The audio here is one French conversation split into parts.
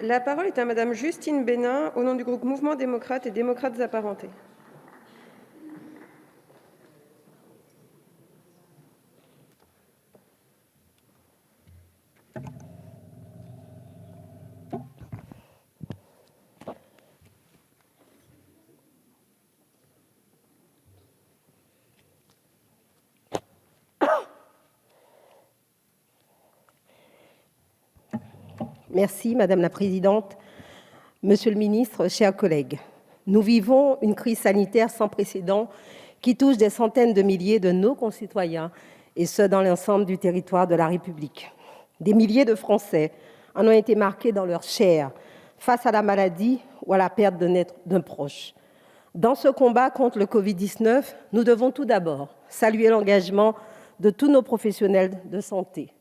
La parole est à Madame Justine Bénin, au nom du groupe Mouvement démocrate et démocrates apparentés. Merci, Madame la Présidente. Monsieur le ministre, chers collègues, nous vivons une crise sanitaire sans précédent qui touche des centaines de milliers de nos concitoyens, et ce, dans l'ensemble du territoire de la République. Des milliers de Français en ont été marqués dans leur chair face à la maladie ou à la perte d'un proche. Dans ce combat contre le Covid-19, nous devons tout d'abord saluer l'engagement de tous nos professionnels de santé.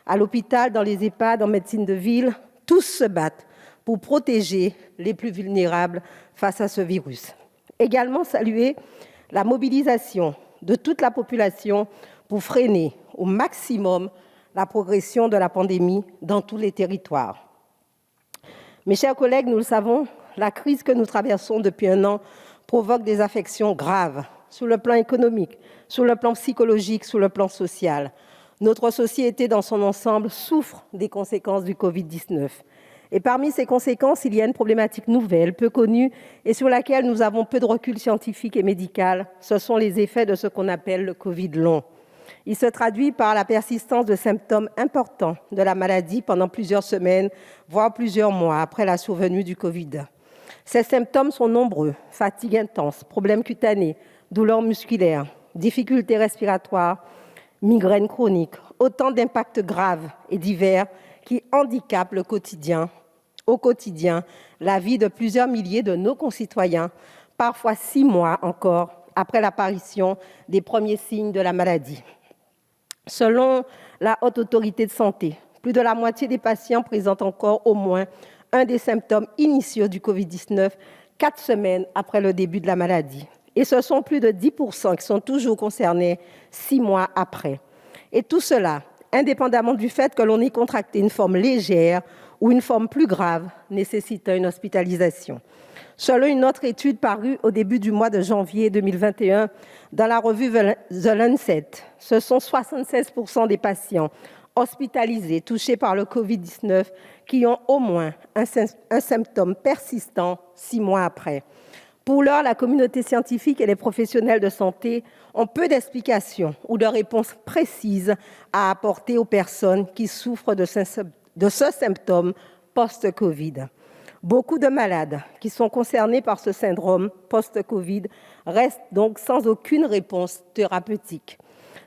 À l'hôpital, dans les EHPAD, en médecine de ville, tous se battent pour protéger les plus vulnérables face à ce virus. Également saluer la mobilisation de toute la population pour freiner au maximum la progression de la pandémie dans tous les territoires. Mes chers collègues, nous le savons, la crise que nous traversons depuis un an provoque des affections graves sur le plan économique, sur le plan psychologique, sur le plan social. Notre société dans son ensemble souffre des conséquences du Covid-19. Et parmi ces conséquences, il y a une problématique nouvelle, peu connue, et sur laquelle nous avons peu de recul scientifique et médical. Ce sont les effets de ce qu'on appelle le Covid long. Il se traduit par la persistance de symptômes importants de la maladie pendant plusieurs semaines, voire plusieurs mois après la survenue du Covid. Ces symptômes sont nombreux: fatigue intense, problèmes cutanés, douleurs musculaires, difficultés respiratoires, migraines chroniques, autant d'impacts graves et divers qui handicapent au quotidien la vie de plusieurs milliers de nos concitoyens, parfois 6 mois encore après l'apparition des premiers signes de la maladie. Selon la Haute Autorité de santé, plus de la moitié des patients présentent encore au moins un des symptômes initiaux du Covid-19 4 semaines après le début de la maladie. Et ce sont plus de 10% qui sont toujours concernés 6 mois après. Et tout cela, indépendamment du fait que l'on ait contracté une forme légère ou une forme plus grave nécessitant une hospitalisation. Selon une autre étude parue au début du mois de janvier 2021 dans la revue The Lancet, ce sont 76% des patients hospitalisés touchés par le Covid-19 qui ont au moins un symptôme persistant 6 mois après. Pour l'heure, la communauté scientifique et les professionnels de santé ont peu d'explications ou de réponses précises à apporter aux personnes qui souffrent de ce symptôme post-Covid. Beaucoup de malades qui sont concernés par ce syndrome post-Covid restent donc sans aucune réponse thérapeutique.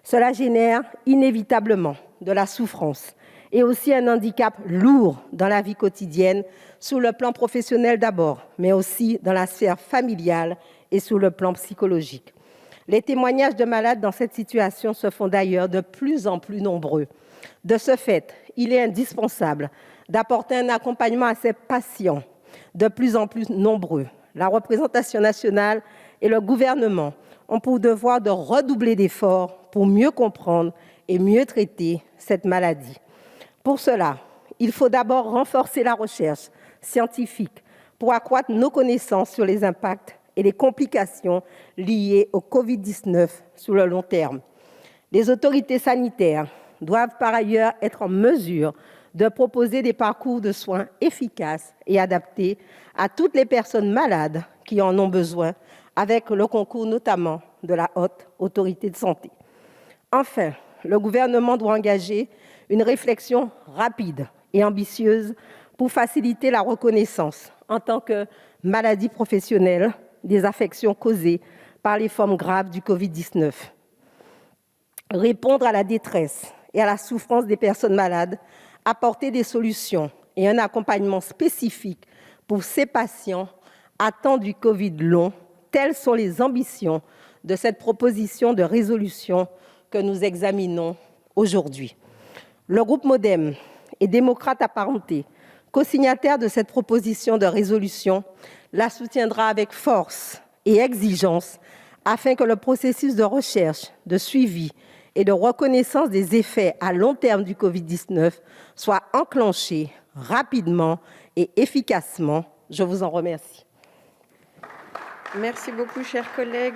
Cela génère inévitablement de la souffrance et aussi un handicap lourd dans la vie quotidienne, sur le plan professionnel d'abord, mais aussi dans la sphère familiale et sur le plan psychologique. Les témoignages de malades dans cette situation se font d'ailleurs de plus en plus nombreux. De ce fait, il est indispensable d'apporter un accompagnement à ces patients de plus en plus nombreux. La représentation nationale et le gouvernement ont pour devoir de redoubler d'efforts pour mieux comprendre et mieux traiter cette maladie. Pour cela, il faut d'abord renforcer la recherche scientifique pour accroître nos connaissances sur les impacts et les complications liées au Covid-19 sur le long terme. Les autorités sanitaires doivent par ailleurs être en mesure de proposer des parcours de soins efficaces et adaptés à toutes les personnes malades qui en ont besoin, avec le concours notamment de la Haute Autorité de santé. Enfin, le gouvernement doit engager une réflexion rapide et ambitieuse pour faciliter la reconnaissance en tant que maladie professionnelle des affections causées par les formes graves du Covid-19. Répondre à la détresse et à la souffrance des personnes malades, apporter des solutions et un accompagnement spécifique pour ces patients atteints du Covid long, telles sont les ambitions de cette proposition de résolution que nous examinons aujourd'hui. Le groupe MoDem et démocrates apparentés, co-signataire de cette proposition de résolution, la soutiendra avec force et exigence afin que le processus de recherche, de suivi et de reconnaissance des effets à long terme du Covid-19 soit enclenché rapidement et efficacement. Je vous en remercie. Merci beaucoup, chers collègues.